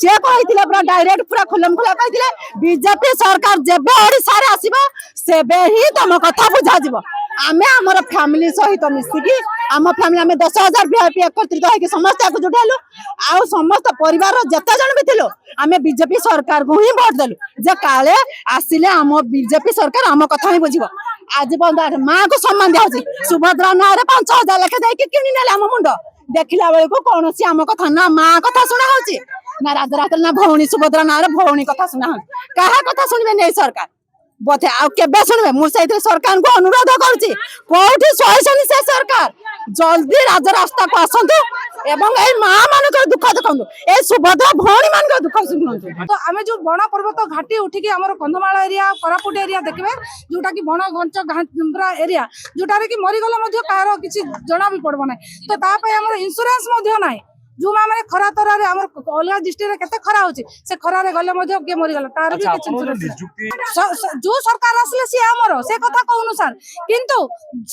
सी कही पूरा डायरेक्ट पूरा खुलम खुला कही बीजेपी सरकार जेबे ओडिशा रे आसीबो सेबे ही तुम कथा बुझा जीवो आमे हमर फैमिली सहित मिसिकी आम फैमिली आम 10,000 वीआईपी एकत्रित होकर समस्त एकजुट हेलु आउ समस्त परिवार जते जन भी थिलु आमे बीजेपी सरकार को ही वोट देलु जे काले आसिले आम बीजेपी सरकार आम कथा ही बुझिबो आज बंद माँ को सम्मान दिया सुभद्रा ना 5,000 लेखे देके किनी नेले आम मुंड देखिला बेले को कौन सी आम कथा ना माँ कथा सुना होची ना राजरात ना भौणी सुभद्रा ना भौणी कथा सुना कहा कथा सुनबे नहीं सरकार बोथे आ केबे सुनबे मु सहित सरकार को अनुरोध करछि कोठी सोइसनी से सरकार जल्दी राज रास्ता को आसंतु एवं ए मां मान को दुख देखंतु ए सुभद्रा भौणी मान को दुख सुनंतु तो आमे जो बण पर्वत घाटी उठी के हमर कंधमाल एरिया कोरापुट एरिया देखबे जोटा कि बण घंच पूरा एरिया जोटा रे कि मरि गला मध्ये कार किछि जणा भी पड़बो नै तो ता पय हमर इंश्योरेंस मध्ये नै जो माने खरा तरा रे हमर अलगा डिस्ट्रिक्ट रे केते खरा होची से खरा रे गले मध्ये के मरि गला तार भी किछि इंश्योरेंस जो सरकार आसले से हमर से कथा कहउनु सर किंतु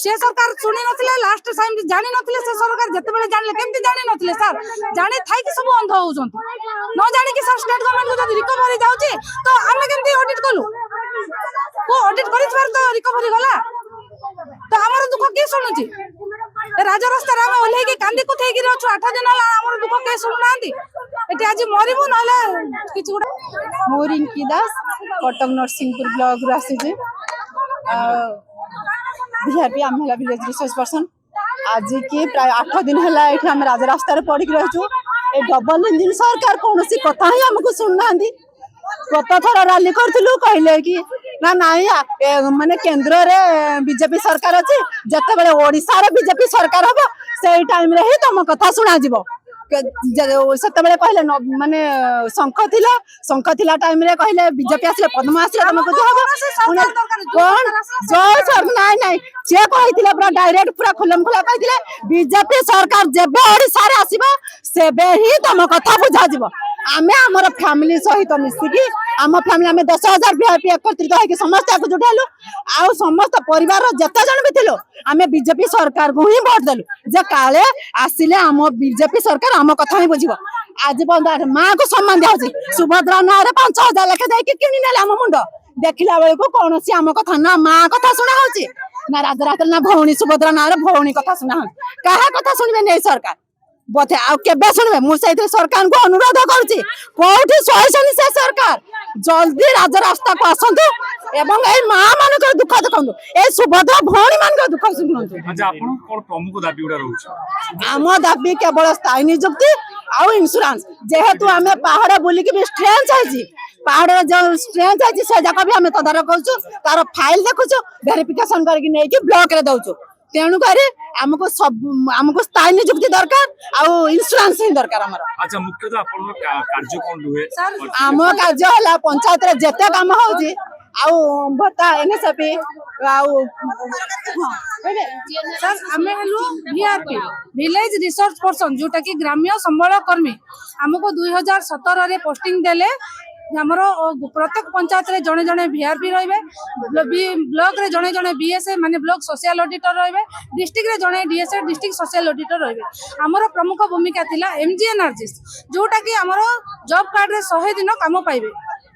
से सरकार सुनि नथिले लास्ट टाइम जानि नथिले से सरकार जते बेले जानले केमति जानि नथिले सर जानि थाई कि सब अंध होउछन न जानि कि सर स्टेट गवर्नमेंट को जदी रिकवरी जाउची तो हमें केमति ऑडिट कलु को ऑडिट करि छार तो रिकवरी गला तो हमर दुख के सुनुची राज रास्ता रे हम ओले के कांदी को थेकी रहछु 8 दिन हला हमर दुख के सुनुनांदी एटी आज मरिबो नले किछि गुडा मोरिंकी दास कटक नरसिंहपुर ब्लॉक रु आसी जे बीआईपी आमला विलेज रिसोर्स पर्सन आज की प्राय 8 दिन हला एठी हम राज रास्ता रे पड़ी रहछु ए डबल इंजन सरकार कोनोसी कथा ही हमको सुननांदी गत थर रैली करथिलु कहले कि ना नहीं माने केंद्र रे बीजेपी सरकार अछि जते बेले ओडिसा रे बीजेपी सरकार हबो सेही टाइम रे ही तुम कथा सुना जीवो सेते बेले कहले माने शंख थिला टाइम रे कहले बीजेपी आसले पद्म आसले तुम कथा हबो कोन जय सर नहीं से कहिथिले पूरा डायरेक्ट पूरा खुलम खुला कहिथिले बीजेपी सरकार जेबे ओडिसा रे आसीबो सेबे ही तुम कथा बुझा जीवो आमे हमर फैमिली सहित मिसिकी आम फैमिली आम 10,000 वीआईपी एकत्रित होकर समस्त एकजुट हेलु आउ समस्त परिवार जते जन भी थिलु आमे बीजेपी सरकार को ही वोट देलु जे काले आसिले आम बीजेपी सरकार आम कथा ही बुझिबो आज बंद माँ को सम्मान दिया सुभद्रा ना 5,000 लेखे देके किनी नेले आम मुंड देखिला बेले को कौन सी आम कथा ना माँ कथा सुना होची ना राजरात ना भौणी सुभद्रा ना भौणी कथा सुना कहा कथा सुनबे नहीं सरकार बोथे आ केबे सुनबे मु सहित सरकार को अनुरोध करछि कोठी सोइसनी से सरकार जल्दी राज रास्ता को आसंतु एवं ए मां मान को दुख देखंतु ए सुभद्रा भौणी मान को दुख सुनंतु अच्छा आपन कोन प्रमुख दाबी उडा रहउछ आम दाबी केवल स्थायी नियुक्ति आउ इंश्योरेंस जेहेतु आमे पहाड़ बुली के भी स्ट्रेंथ है पहाड़ जो स्ट्रेंथ है से जगह भी हमें तदारक करछु तार फाइल देखुछु वेरिफिकेशन करके नै कि ब्लॉक रे दउछु तेणु करे हमको स्थायी नियुक्ति दरकार आउ इंश्योरेंस ही दरकार हमर अच्छा मुख्यतः आपन कार्य कोन रुहे आम कार्य हला पंचायत रे जते काम होजी आउ भत्ता एनएसपी आउ सर हमें हेलु बीआरपी विलेज रिसोर्स पर्सन जोटा कि ग्राम्य संबल कर्मी हमको 2017 रे पोस्टिंग देले हमरो प्रत्येक पंचायत रे जने जने बीआरपी रहिबे ब्लॉक रे जने जने बीएसए माने ब्लॉक सोशल ऑडिटर रहिबे डिस्ट्रिक्ट रे जने डीएसए डिस्ट्रिक्ट सोशल ऑडिटर रहिबे हमरो प्रमुख भूमिका थिला एमजीएनआरजीएस जोटा कि हमरो जॉब कार्ड रे 100 दिन काम पाइबे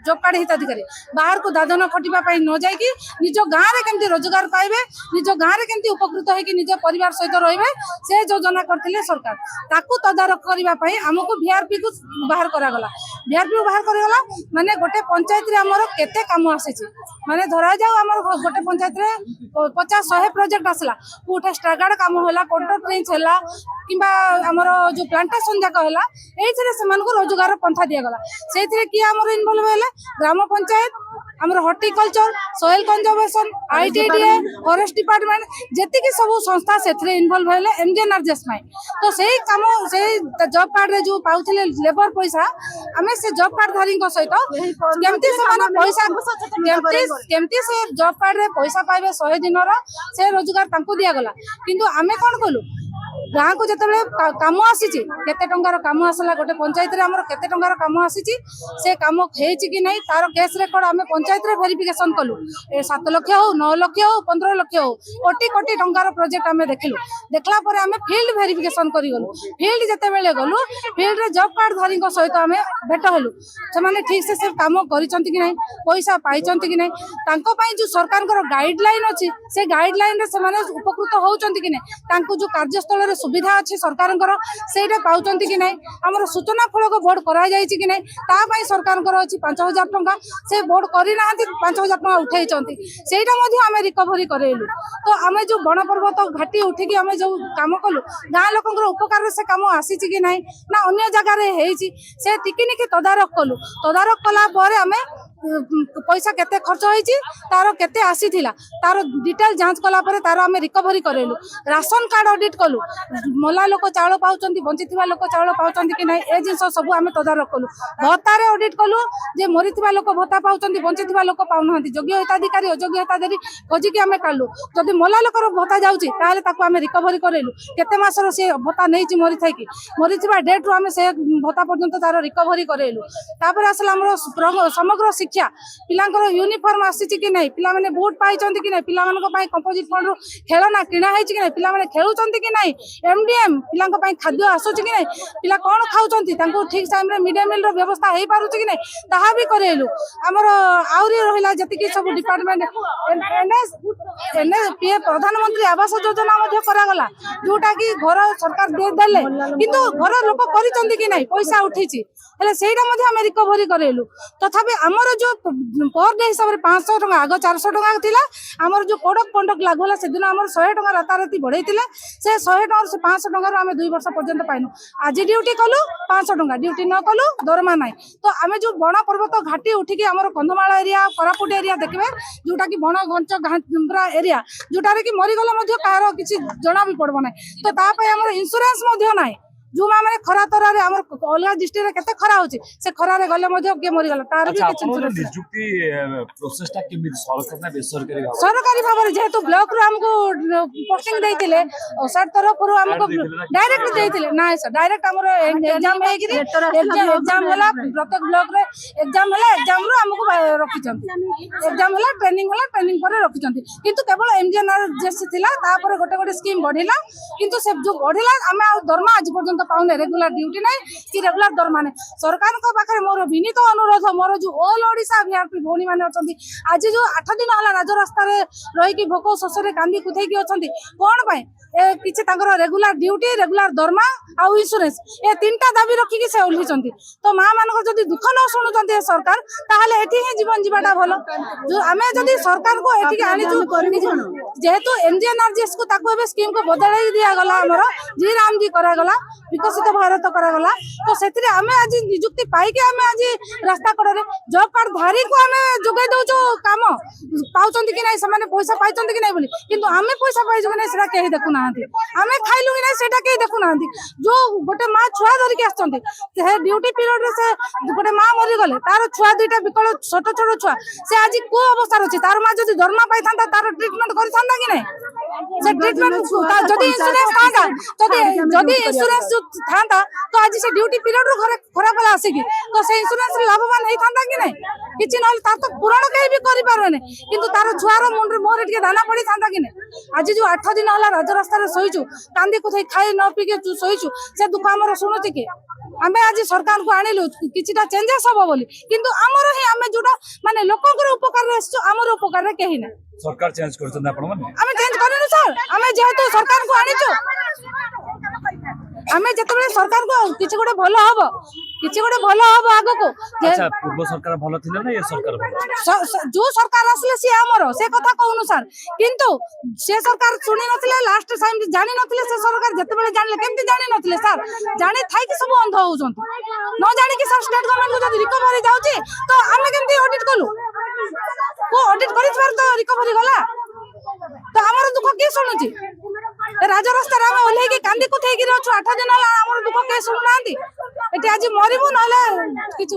जॉब कार्ड हिताधिकारी बाहर को दादन खटिबा पई न जाय कि निज गां रे केमती रोजगार पाइबे निज गां रे केमती उपकृत होय कि निज परिवार सहित रहिबे से योजना करथिले सरकार ताकू तदारक करबा पई हमको बीआरपी को बाहर करा गला बीआरपी को बाहर करगला माने गोटे पंचायत रे हमर केते काम आसीची माने धरा जाऊ हमर गोटे पंचायत रे 50-100 प्रोजेक्ट आसला कोठे स्ट्रागार्ड काम होला कोटर ट्रेंच होला किबा हमर जो प्लांटेशन जाका होला एइथरे समान को रोजगार पंथा दिया गला सेइथरे कि हमर इन्वॉल्व हेले ग्राम पंचायत हमर horticulture soil conservation ITDA forest department जेति के सब संस्था सेथरे इन्वॉल्व हेले एमजीएनआरजीएस में तो सेही काम सेही जॉब कार्ड रे जो पाउथिले लेबर पैसा हमें से जॉब कार्ड धारी को सहित केमती से माने पैसा केमती से जॉब कार्ड रे पैसा पाइबे 100 दिन रो से रोजगार तांको दिया गला किंतु हमें कोन कलु गाँ को जिते कम आसी केते टंकार कम आसला गोटे पंचायत रे हमर केते टंकार कम आसी से कम हेची कि नहीं तार केस रेकर्ड आम पंचायत रे वेरिफिकेशन कलु 7 लाख हो 9 लाख हो 15 लाख हो कोटी कोटी टंकार प्रोजेक्ट आम देखलु देखला पर आम फील्ड वेरिफिकेशन करी गलु फील्ड जते बेले गलु फील्ड रे जॉब कार्ड धारी सहित आम भेट हेलु से ठीक से काम करिसंती कि नहीं पैसा पाइचंती कि नहीं तांको पई जो सरकार को गाइडलाइन अछि से गाइडलाइन रे से माने उपकृत होउचंती कि नहीं तांको जो कार्यस्थल रे सुविधा अछि सरकार को सेटा पाउचंती कि नहीं हमर सूचना फलक बोर्ड करा जायछि कि नहीं ता पई सरकार को अछि 5000 टंका से बोर्ड करी नाहंती 5000 टंका उठाइचंती सेटा मध्ये आमे रिकवरी करेलु तो आमे जो बण पर्वत घाटी उठी कि आमे जो काम कलु गाँ लोकंकर उपकार से काम आसीछि कि नहीं ना अन्य जगह रे हेछि से टिकिनिकी तदारक कलु तदारक कला परे आमे पैसा केते खर्च होईची तारो केते आसीथिला तारो डिटेल जांच कला परे तारो आमे रिकवरी करेलु राशन कार्ड ऑडिट कलु मला लोक चावल पाउचंती बंचिथिबा लोक चावल पाउचंती कि नहीं ए जिंस सब आमे तदारक कलु भत्ता रे ऑडिट कलु जे मरिथिबा लोक भत्ता पाउचंती बंचिथिबा लोक पाउनहंती योग्य हिताधिकारी अयोग्य हिताधिकारी खोजी कि आमे कालु जदि मला लोकर भत्ता जाउची ताले ताको आमे रिकवरी करेलु केते मासर से भत्ता नैची मरि थाई कि मरिथिबा डेट रो आमे से भत्ता पर्यंत तारो रिकवरी करेलु तापर आसला हमरो समग्र शिक्षा पिलांकर यूनिफॉर्म आसी कि नहीं पिला माने बूट पाइचंती कि नहीं पिला मानक पई कंपोजिट फंड रो खेलना किना हेची कि नहीं पिला माने खेलुचंती कि नहीं एमडीएम पिलांक पई खाद्य आसुची कि नहीं पिला कोन खाउचंती तांको ठीक टाइम रे मिड डे मील रो व्यवस्था हेई पारुची कि नहीं ताहा भी करेलु हमर आउरी रहिला जति कि सब डिपार्टमेंट एनएस पीए प्रधानमंत्री आवास योजना मध्ये करा गला जोटा कि घर सरकार दे देले किंतु घर लोक करिचंती कि नहीं पैसा उठीची हेले सेटा मध्ये हम रिकवरी करेलु तथापि हमर जो पर डे हिसाब रे 500 टका आगो 400 टका थिला हमर जो कोडक पंडक लागोला से दिन हमर 100 टका राताराती बढ़ैतिले से 100 टका से 500 टका रो हम 2 वर्ष पर्यंत पाइनु आज ड्यूटी कलु 500 टका ड्यूटी न कलु दरमा नाही तो आमे जो बण पर्वत घाटी उठी कि हमर कंधमाल एरिया कोरापुट एरिया देखबे जोटा कि बण घंच घांबरा एरिया जोटा रे कि मरि गला मध्ये कार किछि जणा भी पड़बो नाही तो ता पय हमर इंश्योरेंस मध्ये नाही जो माने खरा तरा रे हमर अलगा डिस्ट्रिक्ट रे केते खरा होची से खरा रे गले मध्ये के मरि गला तार भी किछ नियुक्ति प्रोसेस टा के सरकार ना बेसरकारी भाव रे जेतु ब्लॉक रो हमको पोस्टिंग देइतिले ओसर तरफ रो हमको डायरेक्ट देइतिले ना सर डायरेक्ट हमर एग्जाम हे गिरी एग्जाम होला प्रत्येक ब्लॉक रे एग्जाम होला एग्जाम रो हमको रखि चंती एग्जाम होला ट्रेनिंग पर रखि चंती किंतु केवल एमजीएनआर जेसी थिला ता पर गोटे गोटे स्कीम बढ़िला किंतु से जो बढ़िला हम दरमा आज पर्यंत पाउने रेगुलर ड्यूटी नहीं कि रेगुलर दरमा नहीं सरकार को पाखरे मोर विनीत अनुरोध मोर जो ऑल ओडिशा वीआरपी भौणी माने अछंती आज जो 8 दिन हला राज रास्ता रे रही कि भोक शोषरे कांदी कुथै कि अछंती कोन पय ए किछि तांकर रेगुलर ड्यूटी रेगुलर दरमा आ इंश्योरेंस ए तीनटा दाबी रखी कि से ओल्ही चंती तो मां मानकर जदी दुख न सुनु चंती सरकार ताहाले एठी ही जीवन जीवाटा भलो जो आमे जदी सरकार को एठी आनी जो जेहेतु एमजीएनआरजीएस को ताको एबे स्कीम को बदलाई दिया गला हमर जी राम जी करा गला विकसित भारत करा गला तो सेतिरे आमे आज नियुक्ति पाई के आमे आज रास्ता कड़े जॉब कार्ड धारी को आमे जोगाई दउचो काम पाउचंती कि नै समाने पैसा पाइचंती कि नै बोली किंतु आमे पैसा पाइजो कि नै सेटा केही देखु नाहंती आमे खाइलु कि नै सेटा केही देखु नाहंती जो गोटे मां छुआ धरि के आछंती से ड्यूटी पीरियड रे से गोटे मां मरि गले तार छुआ दुइटा बिकल छोट छोट छुआ से आज को अवस्था अछि तार मां जदी दरमा पाइ थांता तार ट्रीटमेंट करि थांता कि नै से ट्रीटमेंट जदी इंश्योरेंस थांता जदी इंश्योरेंस थांता तो आज से ड्यूटी पीरियड रो घरे खराब होला आसी तो से इंश्योरेंस लाभवान हेई थांता कि नै किछि न तार तो पुराण केही भी करि पारने किंतु तार छुआर मुंड मोर टिके दाना पड़ी थांता कि नै आज जो 8 दिन होला राज रास्ता रे सोइचु कांदी कुथै खाइ न पी के सोइचु से दुख हमर सुनुति के आमे आज सरकार को आनिलु किछिटा चेंजेस हबो बोली किंतु हमर ही आमे जोटा माने लोककर उपकार रे हमर उपकार रे केही नै सरकार चेंज करछन आपण माने आमे चेंज करनु सर आमे जेहेतु सरकार को आनिचो आमे जतबे सरकार को किछि गोटे भलो हबो आगो को अच्छा पूर्व सरकार भलो थिले ना ये सरकार भलो जो सरकार असले से हमरो से कथा कहनु सर किंतु से सरकार सुनि नथिले लास्ट टाइम जानि नथिले से सरकार जतबे जानले केमति जानि नथिले सर जानि थाई कि सब अंध होउछन न जानि कि सर स्टेट गवर्नमेंट को जदी रिकवरी जाउची तो आमे केमति ऑडिट कलु को ऑडिट करि छार तो रिकवरी गला तो हमर दुख के सुनुची राज रास्ता रे हम ओल्हे के कांदी को थेकी रहछु 8 दिन हला हमर दुख के सुनु नांदी एटी आज मरिबु नले किछि